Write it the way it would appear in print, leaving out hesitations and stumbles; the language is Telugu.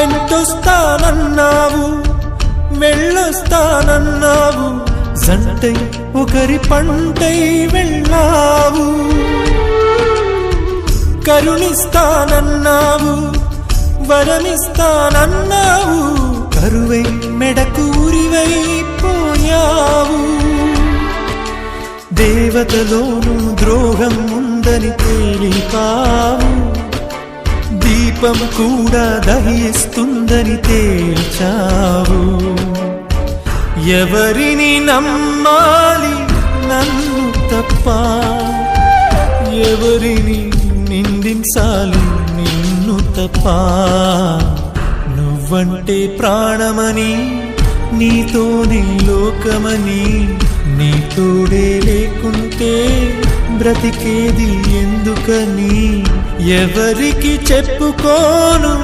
వెంటొస్తానన్నావు, వెళ్ళొస్తానన్నావు, జంటై ఒకరి పంటై వెళ్ళావు. కరుణిస్తానన్నావు, వరమిస్తానన్నావు, కరువై మెడకూరివైపోయావు. దేవతలోనూ ద్రోహం ఉందని తేలిపావు, దీపం కూడా దహిస్తుందని తేల్చావు. ఎవరిని నమ్మాలి నన్ను తప్ప, ఎవరిని నిందించాలి నిన్ను తప్ప. నువ్వంటే ప్రాణమని, నీతోనే లోకమని, నీ తోడే లేకుంటే బ్రతికేది ఎందుకని ఎవరికి చెప్పుకోను.